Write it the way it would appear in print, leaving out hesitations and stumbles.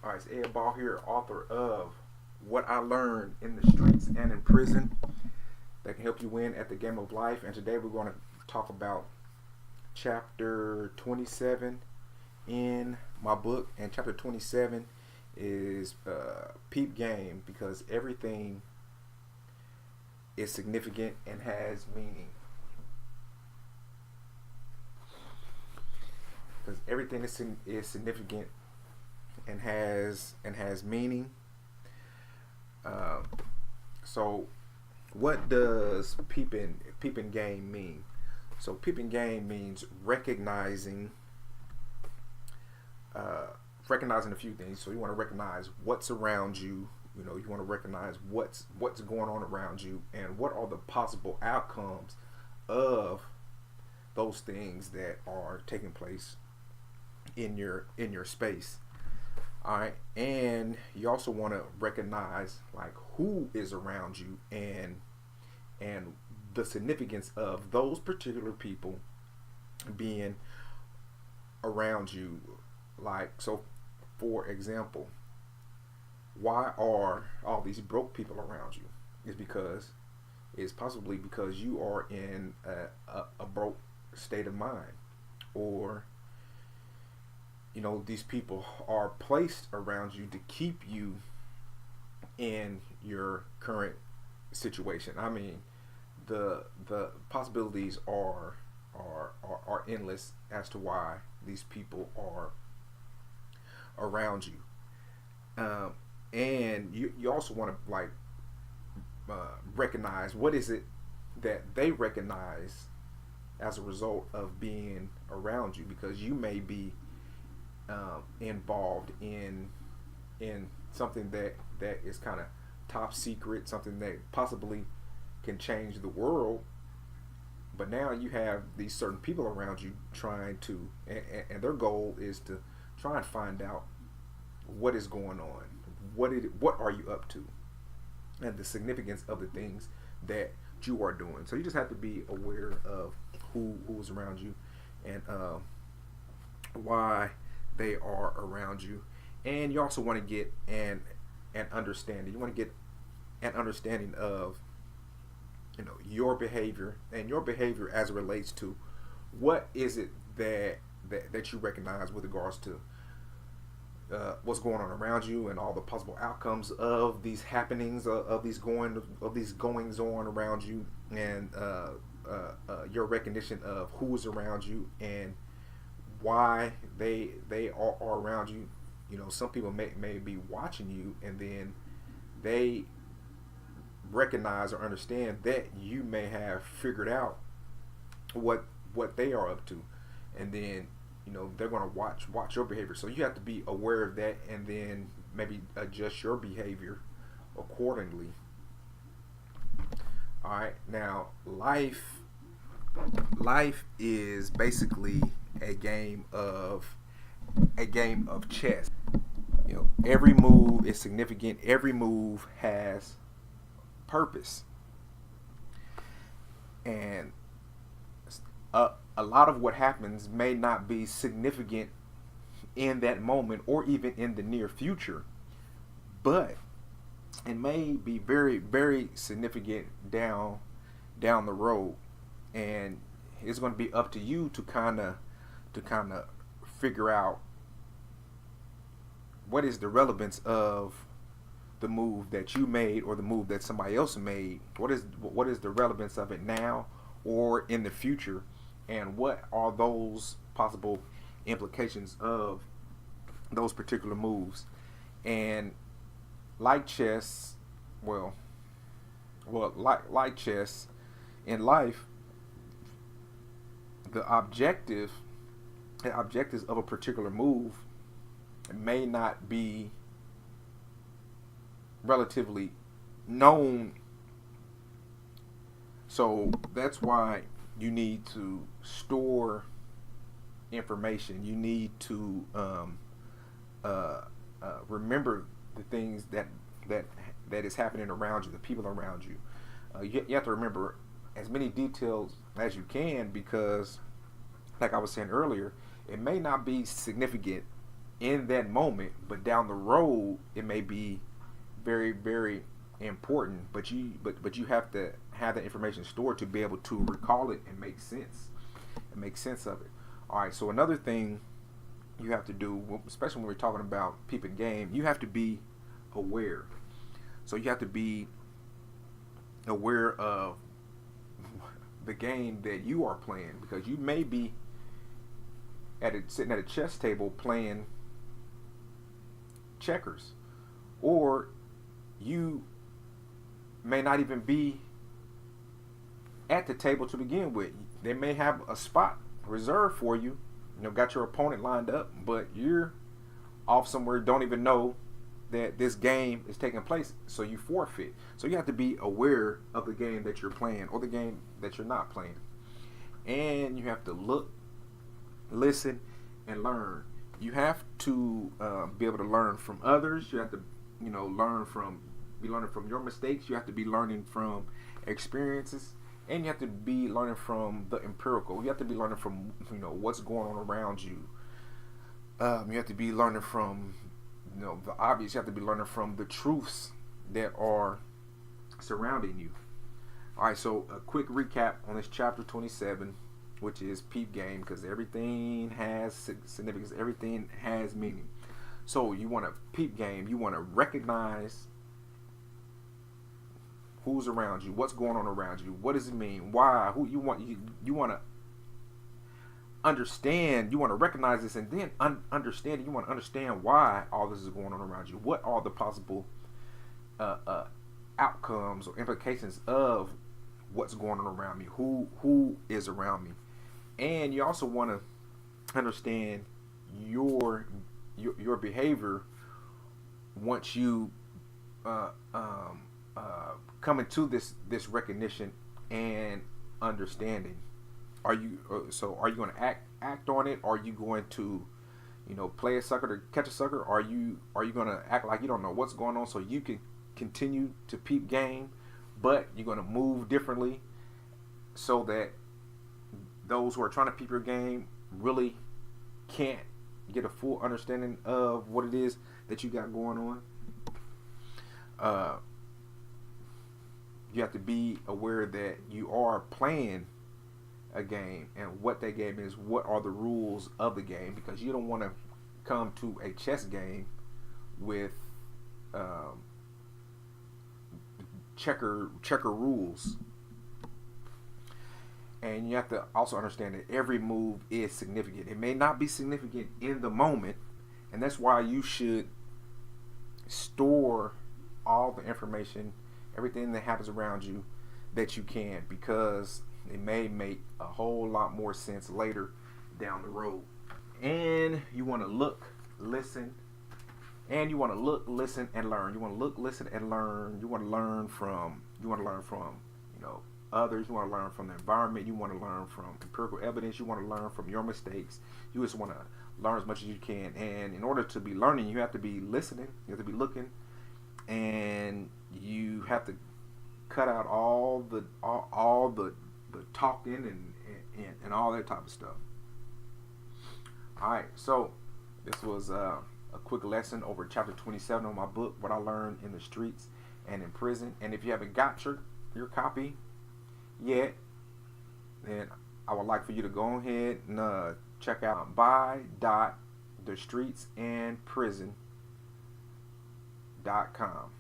All right, it's Ed Ball here, author of What I Learned in the Streets and in Prison that can help you win at the game of life. And today we're going to talk about Chapter 27 in my book. And Chapter 27 is Peep Game, because everything is significant and has meaning. Because everything is significant and has meaning. So what does peeping game mean? So peeping game means recognizing a few things. So you want to recognize what's around you. You know, you want to recognize what's going on around you and what are the possible outcomes of those things that are taking place in your space. All right, and you also want to recognize like who is around you and the significance of those particular people being around you. Like, so for example, why are all these broke people around you? It's possibly because you are in a broke state of mind, or you know, these people are placed around you to keep you in your current situation. I mean, the possibilities are endless as to why these people are around you. And you also want to like recognize what is it that they recognize as a result of being around you, because you may be involved in something that is kind of top secret, something that possibly can change the world. But now you have these certain people around you trying to, and their goal is to try and find out what is going on, what are you up to, and the significance of the things that you are doing. So you just have to be aware of who's around you and why they are around you. And you also want to get an understanding. You want to get an understanding of, you know, your behavior as it relates to what is it that you recognize with regards to what's going on around you and all the possible outcomes of these happenings, of these goings on around you, and your recognition of who is around you and why they are around you. You know, some people may be watching you, and then they recognize or understand that you may have figured out what they are up to, and then you know they're going to watch your behavior. So you have to be aware of that, and then maybe adjust your behavior accordingly. All right, now life is basically a game of chess. You know, every move is significant. Every move has purpose, and a lot of what happens may not be significant in that moment or even in the near future, but it may be very, very significant down the road, and it's going to be up to you to kind of figure out what is the relevance of the move that you made or the move that somebody else made. What is the relevance of it now or in the future, and what are those possible implications of those particular moves? And like chess, like chess in life, the objectives of a particular move may not be relatively known. So that's why you need to store information. You need to remember the things that is happening around you, the people around you. You have to remember as many details as you can, because like I was saying earlier, it may not be significant in that moment, but down the road it may be very, very important. But you have to have that information stored to be able to recall it and make sense of it. All right. So another thing you have to do, especially when we're talking about peeping game, you have to be aware. So you have to be aware of the game that you are playing, because you may be sitting at a chess table playing checkers, or you may not even be at the table to begin with. They may have a spot reserved for you, got your opponent lined up, but you're off somewhere, don't even know that this game is taking place, so you forfeit. So you have to be aware of the game that you're playing or the game that you're not playing. And you have to look, listen, and learn. You have to be able to learn from others. You have to, be learning from your mistakes. You have to be learning from experiences, and you have to be learning from the empirical. You have to be learning from what's going on around you. You have to be learning from the obvious. You have to be learning from the truths that are surrounding you. All right, so a quick recap on this chapter 27, which is peep game, because everything has significance, everything has meaning. So you want to peep game, you want to recognize who's around you, what's going on around you, what does it mean, why, who you want to understand, you want to recognize this, and then understand it. You want to understand why all this is going on around you. What are the possible outcomes or implications of what's going on around me? Who is around me? And you also want to understand your behavior once you come into this recognition and understanding. Are you going to act on it? Are you going to play a sucker to catch a sucker? Are you going to act like you don't know what's going on so you can continue to peep game, but you're going to move differently so that those who are trying to peep your game really can't get a full understanding of what it is that you got going on? You have to be aware that you are playing a game, and what that game is, what are the rules of the game, because you don't want to come to a chess game with checker rules. And you have to also understand that every move is significant. It may not be significant in the moment, and that's why you should store all the information, everything that happens around you that you can, because it may make a whole lot more sense later down the road. And you want to look, listen, and you want to look, listen, and learn. You want to look, listen, and learn. You want to learn from others. You want to learn from the environment. You want to learn from empirical evidence. You want to learn from your mistakes. You just want to learn as much as you can. And in order to be learning, you have to be listening. You have to be looking, and you have to cut out all the talking and all that type of stuff. All right, so this was a quick lesson over chapter 27 of my book, What I Learned in the Streets and in Prison. And if you haven't got your copy yet, then I would like for you to go ahead and check out buy.thestreetsandprison.com.